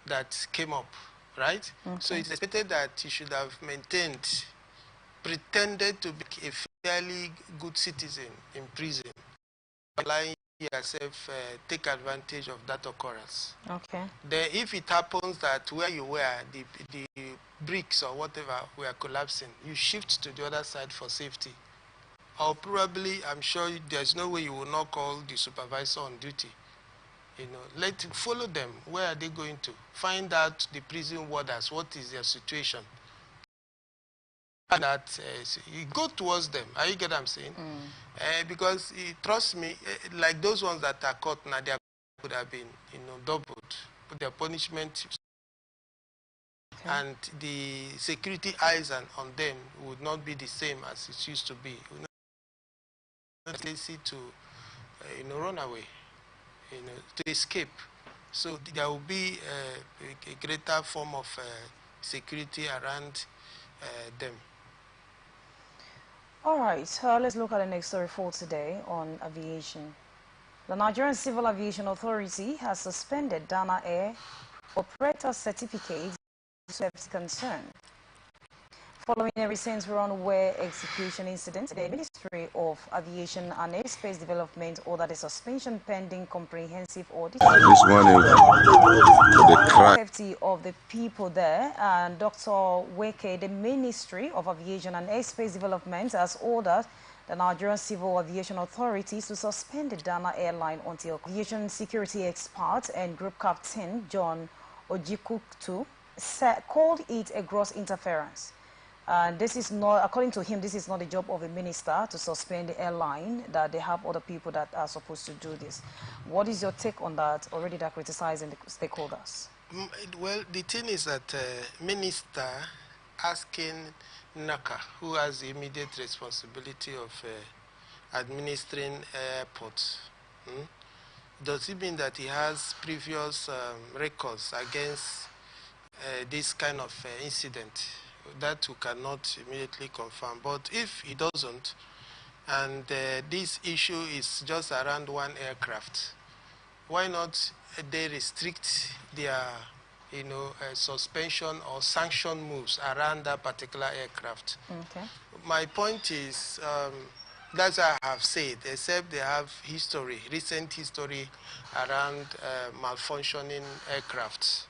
that came up, right? Okay. So it's expected that he should have pretended to be a fairly good citizen in prison, allowing yourself take advantage of that occurrence. Okay. Then if it happens that where you were, the bricks or whatever were collapsing, you shift to the other side for safety. Or probably, I'm sure there's no way you will not call the supervisor on duty. You know, follow them. Where are they going to? Find out the prison warders. What is their situation? And that you go towards them. Are you get what I'm saying? Because trust me, like those ones that are caught now, they could have been, doubled. But their punishment, and the security eyes on them would not be the same as it used to be. Not easy to, run away, to escape. So there will be a greater form of security around them. All right, let's look at the next story for today on aviation. The Nigerian Civil Aviation Authority has suspended Dana Air operator certificates due to concern. Following a recent runway execution incident, the Ministry of Aviation and Airspace Development ordered a suspension pending comprehensive audit. This morning, the safety of the people there, and Dr. Weke, the Ministry of Aviation and Airspace Development, has ordered the Nigerian Civil Aviation Authority to suspend the Dana airline until aviation security expert and group captain John Ojikutu called it a gross interference. This is not, according to him, this is not the job of a minister to suspend the airline, that they have other people that are supposed to do this. What is your take on that, already they're criticizing the stakeholders? Well, the thing is that minister asking NACA, who has the immediate responsibility of administering airports, does it mean that he has previous records against this kind of incident? That we cannot immediately confirm. But if he doesn't, and this issue is just around one aircraft, why not they restrict their suspension or sanction moves around that particular aircraft? Okay. My point is, that's what I have said, except they have recent history around malfunctioning aircrafts.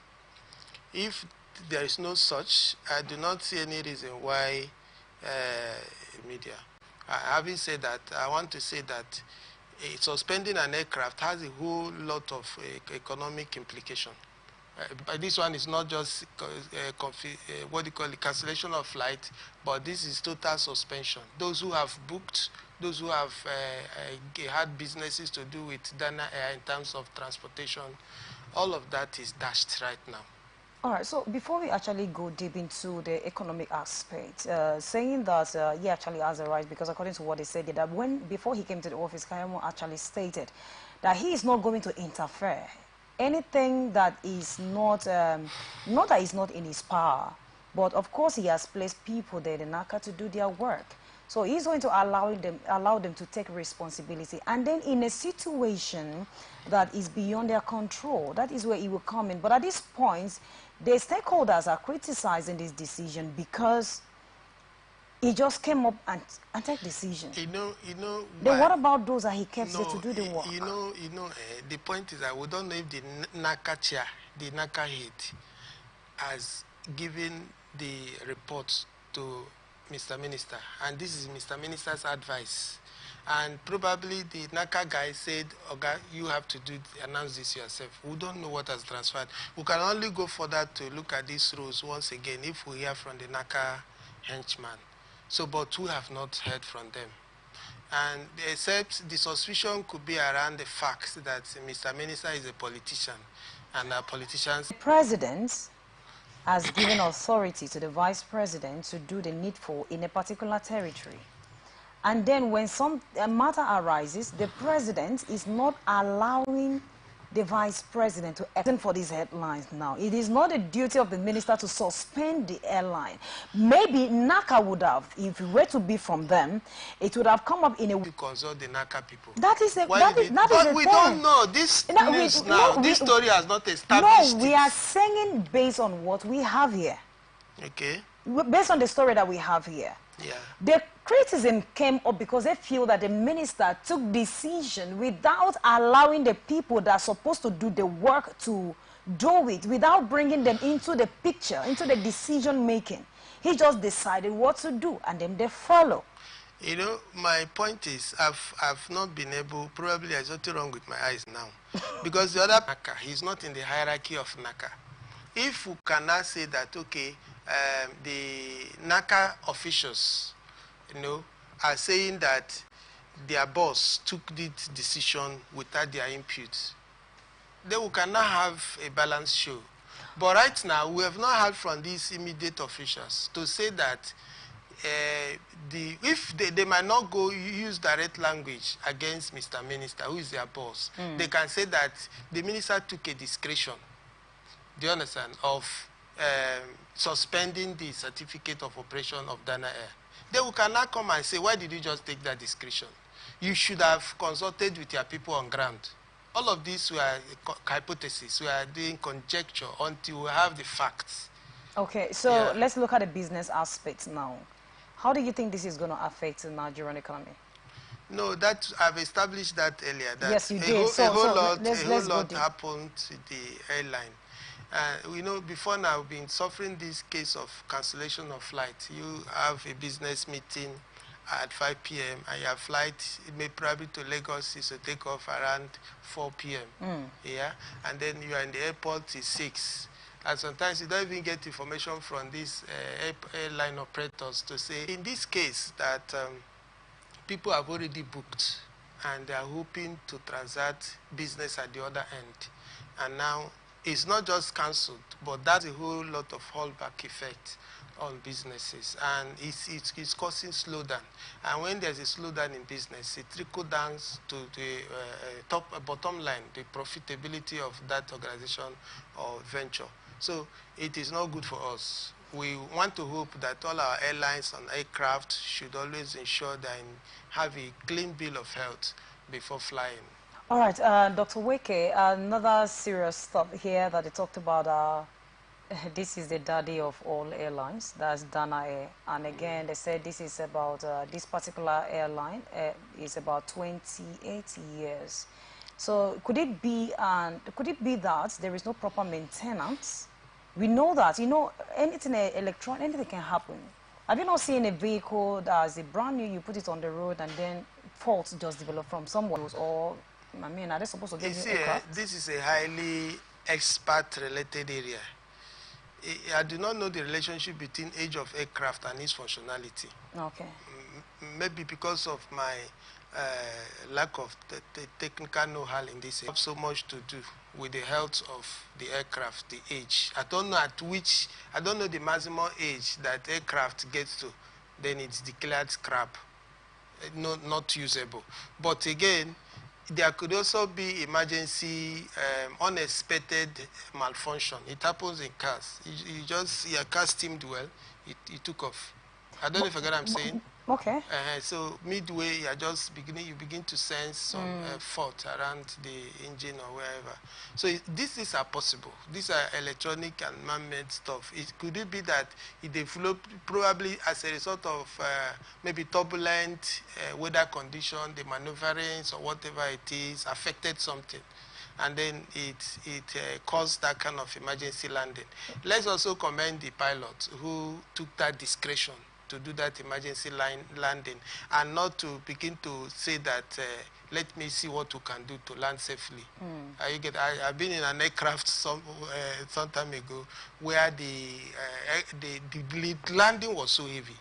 If there is no such, I do not see any reason why media. Having said that, I want to say that suspending an aircraft has a whole lot of economic implication. But this one is not just what you call it, cancellation of flight, but this is total suspension. Those who have booked, those who have had businesses to do with Dana Air in terms of transportation, all of that is dashed right now. All right, so before we actually go deep into the economic aspect, saying that he actually has a right, because according to what he said, that before he came to the office, Kayamo actually stated that he is not going to interfere. Anything that is not, not that is not in his power, but of course he has placed people there, the NACA, to do their work. So he's going to allow them to take responsibility. And then in a situation that is beyond their control, that is where he will come in. But at this point, the stakeholders are criticizing this decision because he just came up and take decision. Then what about those that he kept there to do the work? The point is that we don't know if the NACA chair, the NACA head, has given the reports to Mr. Minister, and this is Mr. Minister's advice. And probably the NACA guy said, "Okay, you have to announce this yourself." We don't know what has transferred. We can only go further to look at these rules once again if we hear from the NACA henchman. So, but we have not heard from them. And except the suspicion could be around the fact that Mr. Minister is a politician, and politicians... The president has given authority to the vice president to do the needful in a particular territory. And then when a matter arises, the president is not allowing the vice president to extend for these headlines now? It is not a duty of the minister to suspend the airline. Maybe NACA would have, if it were to be from them, it would have come up in a... You consult the NACA people. That is a, but we don't know. This news now, this story has not established. No, we are saying based on what we have here. Okay. Based on the story that we have here. Yeah. The criticism came up because they feel that the minister took decision without allowing the people that are supposed to do the work to do it, without bringing them into the picture, into the decision making. He just decided what to do, and then they follow. You know, my point is, I've not been able, probably there's something wrong with my eyes now, because the other NACA, he's not in the hierarchy of NACA. If we cannot say that, okay, the NACA officials, you know, are saying that their boss took this decision without their input, then we cannot have a balanced show. But right now, we have not heard from these immediate officials to say that if they might not go use direct language against Mr. Minister, who is their boss, they can say that the minister took a discretion, do you understand, of suspending the certificate of operation of Dana Air. Then we cannot come and say, why did you just take that discretion? You should have consulted with your people on ground. All of this were hypotheses. We are doing conjecture until we have the facts. Okay, so let's look at the business aspects now. How do you think this is going to affect the Nigerian economy? No, that I've established that earlier. That yes, you did. A whole lot deep. happened to the airline. You know, before now, we've been suffering this case of cancellation of flight. You have a business meeting at 5 p.m. and your flight, it may probably to Lagos, is to take off around 4 p.m. Yeah, and then you are in the airport till 6. And sometimes you don't even get information from these airline operators to say, in this case, that people have already booked and they are hoping to transact business at the other end. And now it's not just cancelled, but that's a whole lot of holdback effect on businesses, and it's causing slowdown. And when there's a slowdown in business, it trickles down to the bottom line, the profitability of that organization or venture. So it is not good for us. We want to hope that all our airlines and aircraft should always ensure they have a clean bill of health before flying. All right, Dr. Weke, another serious stuff here that they talked about, this is the daddy of all airlines, that's Dana Air. And again, they said this is about, this particular airline is about 28 years. So could it be that there is no proper maintenance? We know that, you know, anything electronic, anything can happen. Have you not seen a vehicle that is brand new, you put it on the road and then faults just develop from someone else, or, I mean, are they supposed to give you aircraft? This is a highly expert-related area. I do not know the relationship between age of aircraft and its functionality. Okay. Maybe because of my lack of the technical know-how in this area. I have so much to do with the health of the aircraft, the age. I don't know the maximum age that aircraft gets to, then it's declared scrap, not usable. But again, there could also be emergency, unexpected malfunction. It happens in cars. Your car steamed well, it took off. I don't know if you get what I'm saying. Okay. So midway, you begin to sense some fault around the engine or wherever. So these are possible. These are electronic and man-made stuff. Could it be that it developed probably as a result of maybe turbulent weather condition, the maneuverings or whatever it is, affected something, and then it caused that kind of emergency landing. Let's also commend the pilot who took that discretion to do that emergency landing, and not to begin to say that let me see what we can do to land safely. I've been in an aircraft some time ago where the landing was so heavy,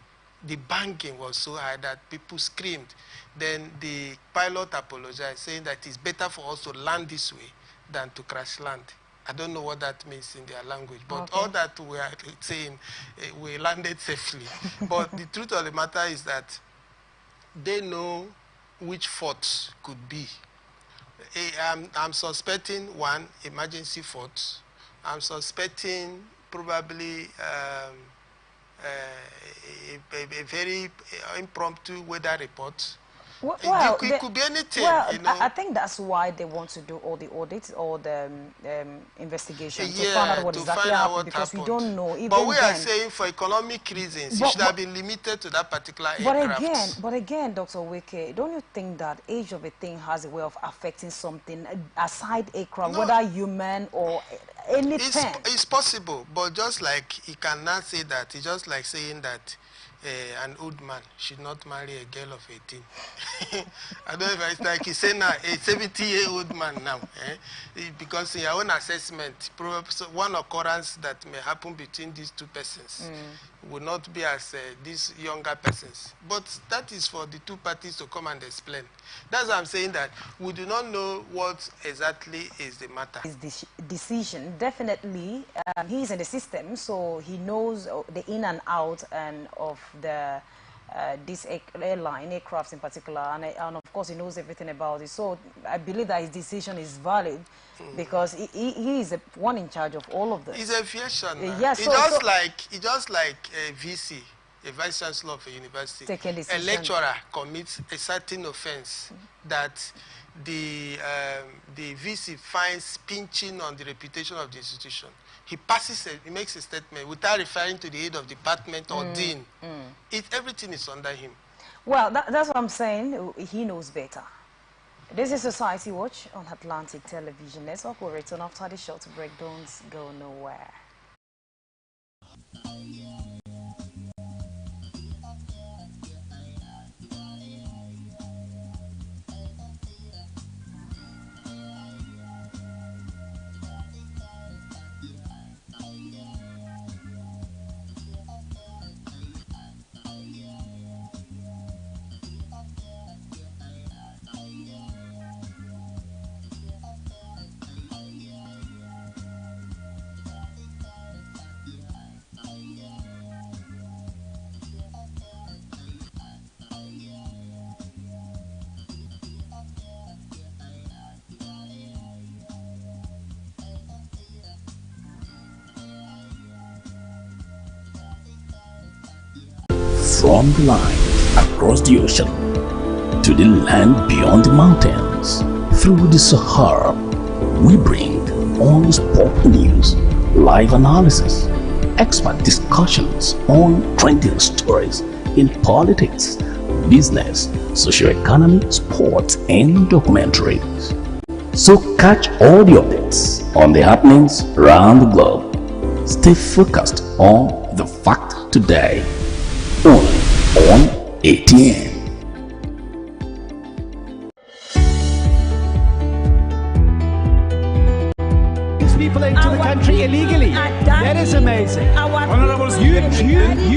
the banking was so high that people screamed. Then the pilot apologized, saying that it's better for us to land this way than to crash land. I don't know what that means in their language, but all that we are saying, we landed safely. But the truth of the matter is that they know which faults could be. I'm suspecting one, emergency fault. I'm suspecting probably a very impromptu weather report. Well, It could be anything, well, you know. I think that's why they want to do all the audits or the investigation to find Yeah, out what to exactly find out happened, what because happened. we don't know. Even But we are then, saying for economic reasons, it but, should have been limited to that particular but aircraft. again, Dr. Wike, don't you think that age of a thing has a way of affecting something aside aircraft, No, whether human or anything? it's possible, but just like you cannot say that, it's just like saying that an old man should not marry a girl of 18. I don't know if it's like he's saying now, a 70-year-old man now, because in your own assessment, one occurrence that may happen between these two persons will not be as these younger persons. But that is for the two parties to come and explain. That's why I'm saying that we do not know what exactly is the matter. His decision, definitely, he's in the system, so he knows the in and out and of the this airline, aircrafts in particular, and of course he knows everything about it. So I believe that his decision is valid because he is the one in charge of all of this. He's aviation. Yes, It's just like a VC, a vice chancellor of a university. A lecturer commits a certain offense that the VC finds pinching on the reputation of the institution. He makes a statement without referring to the head of department or dean. Everything is under him. Well, that's what I'm saying. He knows better. This is Society Watch on Atlantic Television Network. We'll return after the short break. Don't go nowhere. From the line across the ocean to the land beyond the mountains, through the Sahara, we bring on-the-spot news, live analysis, expert discussions on trending stories in politics, business, socio-economy, sports, and documentaries. So catch all the updates on the happenings around the globe. Stay focused on the fact today. Only on ATN. People into the country illegally. That is amazing. Honorable you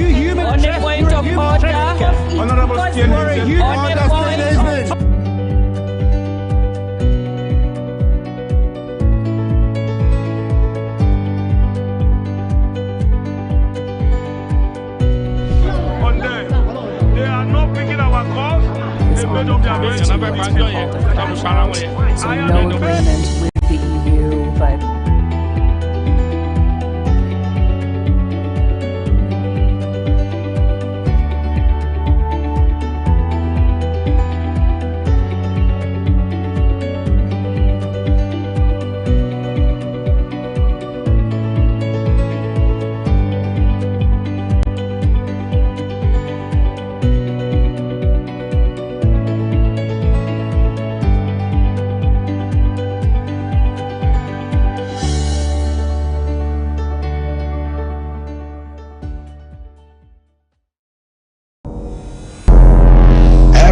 human on the point of order. Honorable They are not picking our calls. They made up their minds. So no agreement with the EU, but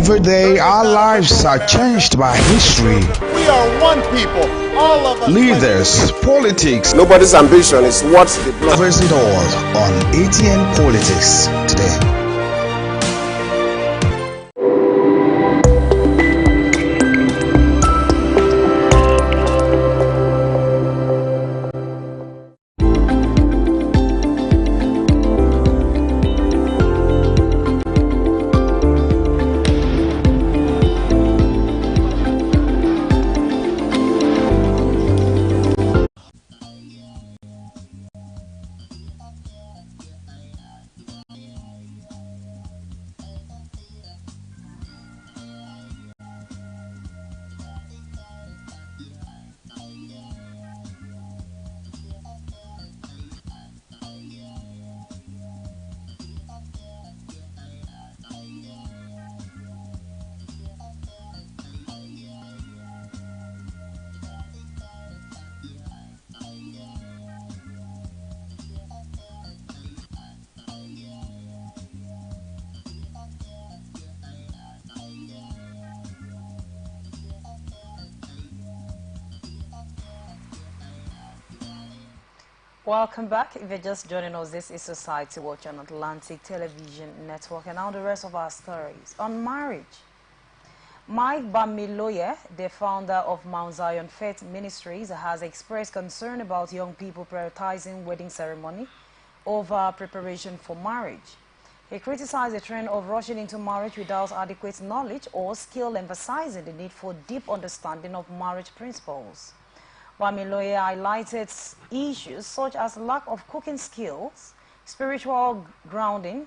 Every day, our lives are changed by history. We are one people, all of us. Leaders, politics. Nobody's ambition is what the blood. Covers it all on ATN Politics today. Welcome back. If you're just joining us, this is Society Watch on Atlantic Television Network, and now the rest of our stories on marriage. Mike Bamiloye, the founder of Mount Zion Faith Ministries, has expressed concern about young people prioritizing wedding ceremony over preparation for marriage. He criticized the trend of rushing into marriage without adequate knowledge or skill, emphasizing the need for deep understanding of marriage principles. Bamiloye highlighted issues such as lack of cooking skills, spiritual grounding,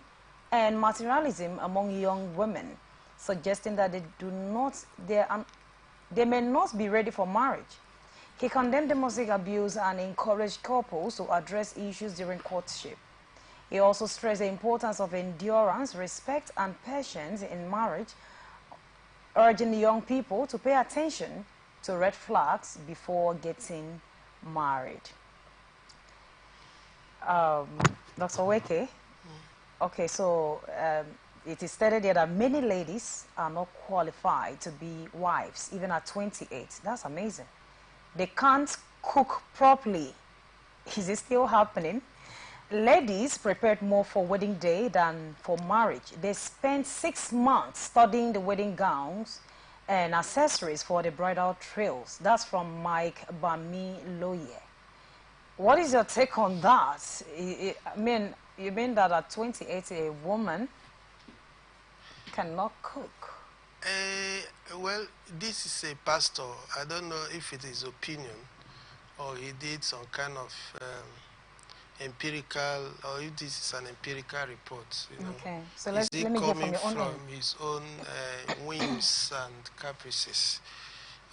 and materialism among young women, suggesting that they may not be ready for marriage. He condemned domestic abuse and encouraged couples to address issues during courtship. He also stressed the importance of endurance, respect, and patience in marriage, urging young people to pay attention to red flags before getting married. Dr. Weke, okay, so it is stated here that many ladies are not qualified to be wives, even at 28. That's amazing. They can't cook properly. Is it still happening? Ladies prepared more for wedding day than for marriage. They spent 6 months studying the wedding gowns and accessories for the bridal trails. That's from Mike Bamiloye. What is your take on that? You mean that at 28 a woman cannot cook? Well, this is a pastor. I don't know if it is opinion or he did some kind of empirical, or if this is an empirical report. You know. Okay, so let me hear from your own his own whims and caprices.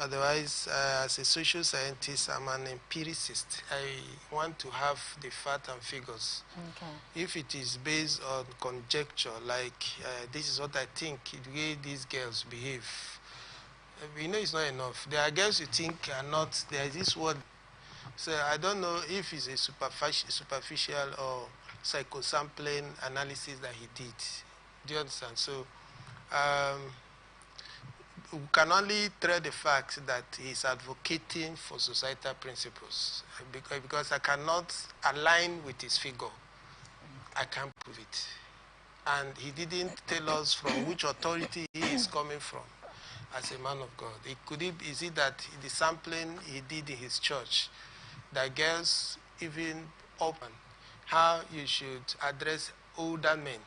Otherwise, as a social scientist, I'm an empiricist. I want to have the facts and figures. Okay. If it is based on conjecture, like this is what I think, the way these girls behave, we know it's not enough. There are girls you think are not, there is this word. So I don't know if it's a superficial or psychosampling analysis that he did. Do you understand? So we can only tread the fact that he's advocating for societal principles because I cannot align with his figure. I can't prove it. And he didn't tell us from which authority he is coming from as a man of God. Is it that the sampling he did in his church, that girls even open how you should address older men,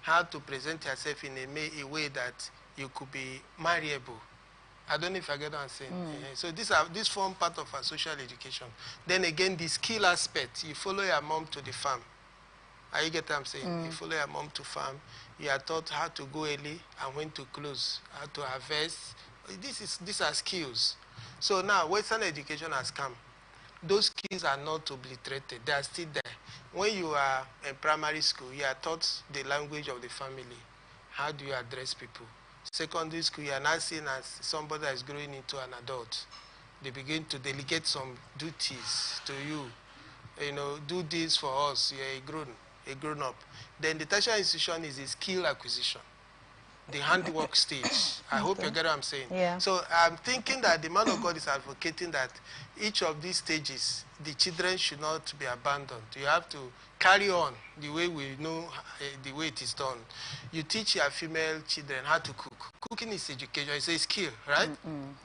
how to present yourself in a way that you could be marriable. I don't know if I get what I'm saying. So this form part of our social education. Then again, the skill aspect. You follow your mom to the farm. You get what I'm saying? You follow your mom to farm. You are taught how to go early and when to close, how to harvest. These are skills. So now Western education has come. Those skills are not obliterated. They are still there. When you are in primary school, you are taught the language of the family. How do you address people? Secondary school, you are now seen as somebody that is growing into an adult. They begin to delegate some duties to you. You know, do this for us. You are a grown up. Then the tertiary institution is a skill acquisition. The handwork stage. I hope you get what I'm saying. Yeah. So I'm thinking that the man of God is advocating that each of these stages, the children should not be abandoned. You have to carry on the way we know, the way it is done. You teach your female children how to cook. Cooking is education. It's a skill, right?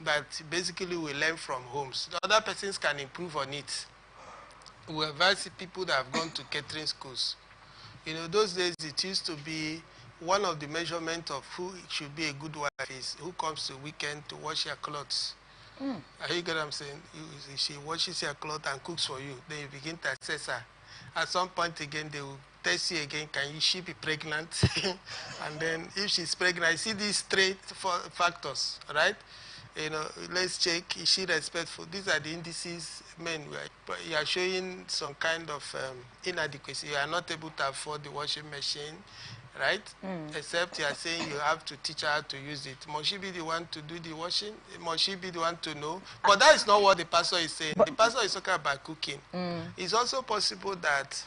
That basically we learn from homes. The other persons can improve on it. We advise people that have gone to catering schools. You know, those days it used to be one of the measurements of who should be a good wife is who comes to weekend to wash your clothes. You get what I'm saying? She washes your clothes and cooks for you. Then you begin to assess her. At some point again, they will test you again. Can she be pregnant? And then if she's pregnant, I see these three factors, right? You know, let's check, is she respectful? These are the indices, men. You are showing some kind of inadequacy. You are not able to afford the washing machine, right? Except you are saying you have to teach her how to use it. Must she be the one to do the washing? Must she be the one to know? But that is not what the pastor is saying. The pastor is talking about cooking. It's also possible that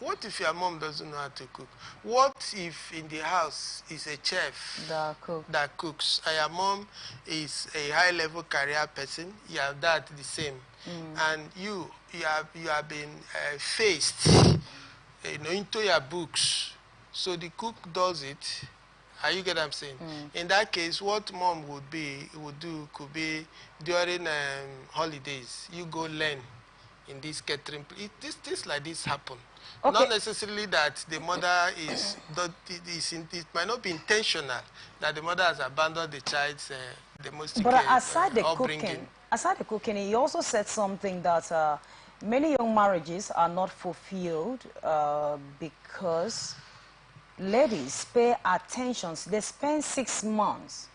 What if your mom doesn't know how to cook? What if in the house is a chef that cooks, and your mom is a high-level career person, you have that the same, and you have been faced, into your books. So the cook does it. Are you get what I'm saying? In that case, what mom would do could be during holidays, you go learn in this catering. Things like this happen. Okay. Not necessarily that the mother it might not be intentional that the mother has abandoned the child's domestic But aside the upbringing. cooking, he also said something that many young marriages are not fulfilled because ladies pay attention. They spend 6 months.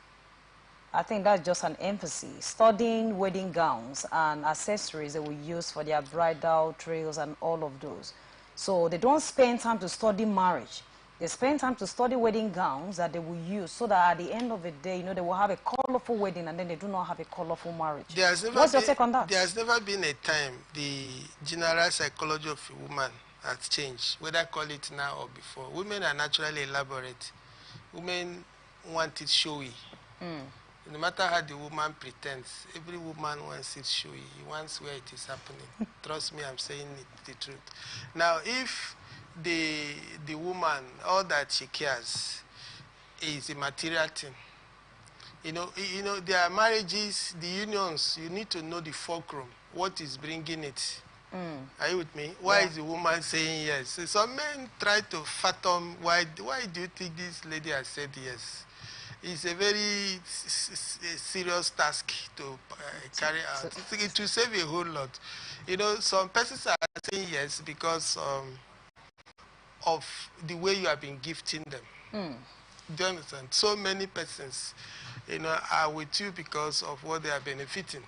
I think that's just an emphasis, studying wedding gowns and accessories they will use for their bridal trails and all of those. So they don't spend time to study marriage. They spend time to study wedding gowns that they will use so that at the end of the day, they will have a colorful wedding and then they do not have a colorful marriage. What's your take on that? There has never been a time the general psychology of a woman has changed, whether I call it now or before. Women are naturally elaborate. Women want it showy. No matter how the woman pretends, every woman wants it showy. He wants where it is happening. Trust me, I'm saying the truth. Now, if the woman, all that she cares is a material thing, there are marriages, the unions, you need to know the fulcrum, what is bringing it. Are you with me? Why is the woman saying yes? So some men try to fathom why do you think this lady has said yes? It's a very serious task to carry out. It will save a whole lot. Some persons are saying yes because of the way you have been gifting them. Do you understand? So many persons, are with you because of what they are benefiting.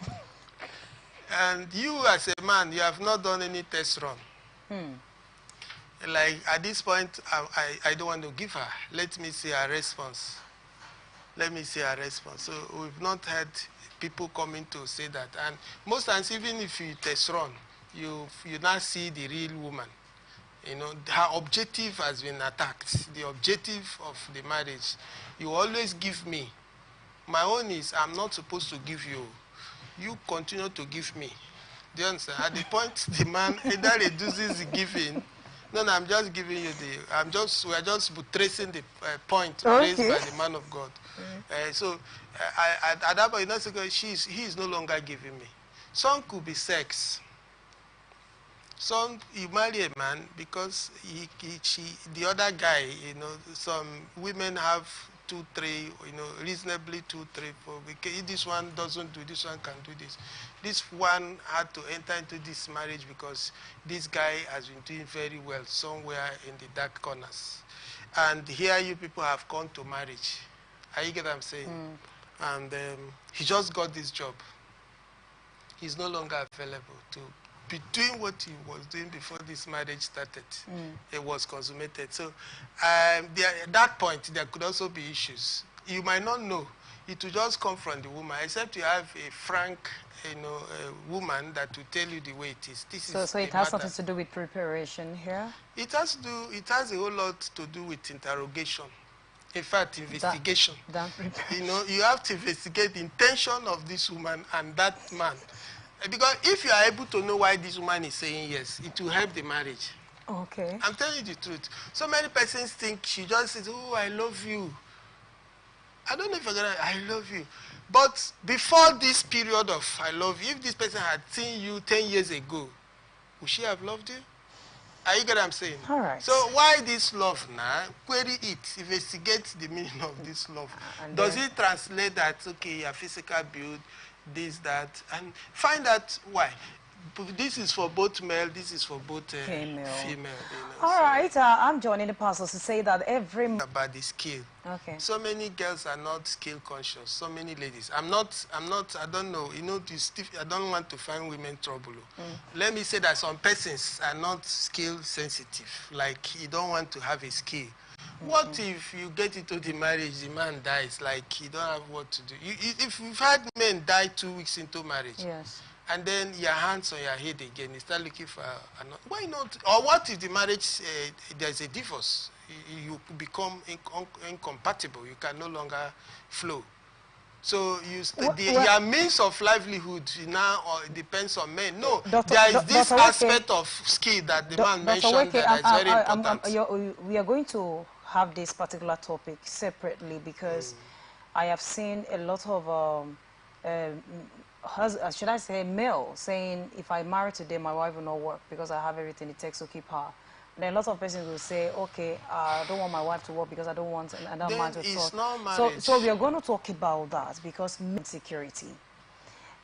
And you as a man, you have not done any test run. Like at this point, I don't want to give her. Let me see her response. Let me see her response. So we've not had people coming to say that. And most times, even if you test run, you now see the real woman. Her objective has been attacked. The objective of the marriage. You always give me. My own is I'm not supposed to give you. You continue to give me. Do you understand? At the point the man either reduces the giving. No, I'm just giving you we are just tracing the point raised by the man of God. So at that point, he is no longer giving me. Some could be sex. Some, you marry a man because the other guy, some women have 2, 3, reasonably 2, 3, 4. If this one doesn't do, this one can do this. This one had to enter into this marriage because this guy has been doing very well somewhere in the dark corners. And here you people have come to marriage. Are you get what I'm saying? And he just got this job. He's no longer available to be doing what he was doing before this marriage started. It was consummated. So at that point, there could also be issues. You might not know. It will just come from the woman, except you have a frank, woman that will tell you the way it is. So it has something to do with preparation here? It has a whole lot to do with interrogation. In fact, investigation. You have to investigate the intention of this woman and that man. Because if you are able to know why this woman is saying yes, it will help the marriage. Okay. I'm telling you the truth. So many persons think she just says, oh, I love you. I don't know if I love you. But before this period of I love you, if this person had seen you 10 years ago, would she have loved you? Are you get what I'm saying? All right. So why this love now? Query it. Investigate the meaning of this love. Does it translate that, okay, your physical build, this, that, and find out why. This is for both male, this is for both female. All right, I'm joining the pastors to say that about the skill. Okay. So many girls are not skill conscious. So many ladies. I don't know. I don't want to find women trouble. Let me say that some persons are not skill sensitive. Like you don't want to have a skill. What if you get into the marriage, the man dies, like you don't have what to do? If you've had men die 2 weeks into marriage, yes, and then your hands on your head again, you start looking for another. Why not? Or what if the marriage, there's a divorce? You become incompatible. You can no longer flow. So your means of livelihood now depends on men. No, there is this aspect of skill that the man mentioned that is very important. We are going to have this particular topic separately because I have seen a lot of, should I say, male saying, if I marry today, my wife will not work because I have everything it takes to keep her. Then a lot of persons will say, okay, I don't want my wife to work because I don't want another man to talk. So we are going to talk about that because security.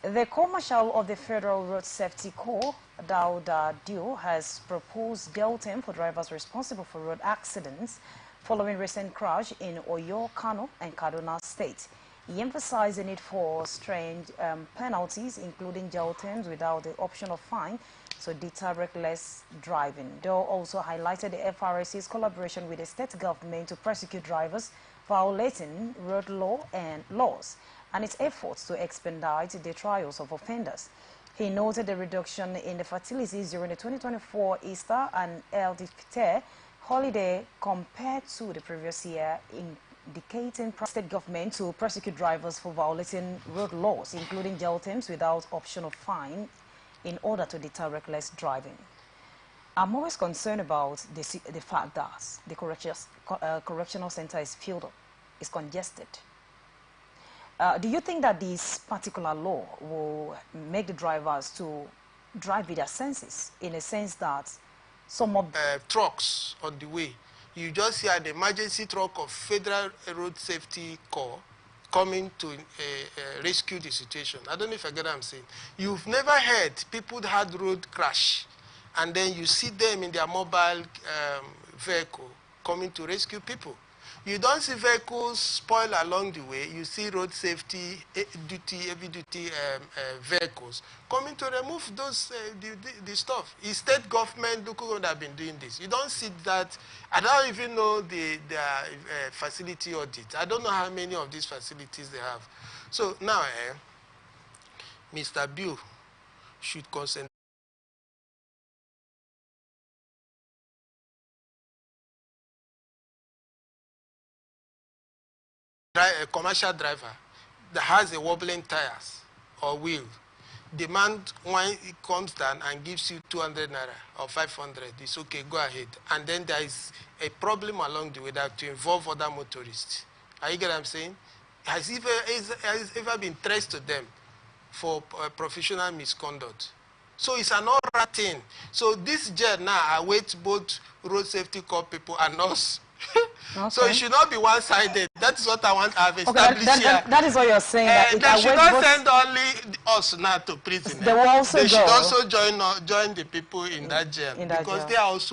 The Co-Marshal of the Federal Road Safety Corps, Dauda Dio, has proposed jail term for drivers responsible for road accidents following recent crash in Oyo, Kano, and Kaduna State. He emphasized the need for stringent penalties, including jail terms without the option of fine, to deter reckless driving. Dio also highlighted the FRSC's collaboration with the state government to prosecute drivers violating road law and laws, and its efforts to expedite the trials of offenders. He noted the reduction in the fatalities during the 2024 Easter and El Fitr holiday compared to the previous year, indicating state government to prosecute drivers for violating road laws, including jail terms without option of fine, in order to deter reckless driving. I'm always concerned about the fact that the correctional center is filled up, is congested. Do you think that this particular law will make the drivers to drive with their senses, in a sense that some of trucks on the way, you just hear the emergency truck of Federal Road Safety Corps coming to rescue the situation? I don't know if I get what I'm saying. You've never heard people had road crash, and then you see them in their mobile vehicle coming to rescue people. You don't see vehicles spoil along the way. You see road safety, heavy duty vehicles coming to remove those the stuff. Is state government local government have been doing this? You don't see that. I don't even know their facility audit. I don't know how many of these facilities they have. So now, Mr. Bill should concentrate. A commercial driver that has a wobbling tires or wheel, the man, when he comes down and gives you 200 naira or 500, it's okay, go ahead. And then there is a problem along the way that to involve other motorists. Are you get what I'm saying? Has ever been traced to them for professional misconduct. So it's an all right thing. So this jail now awaits both road safety corps people and us. Okay. So it should not be one-sided. That's what I want to have established here. That is what you're saying. They should not send only us now to prison. They will also should also join the people in that jail, because they are also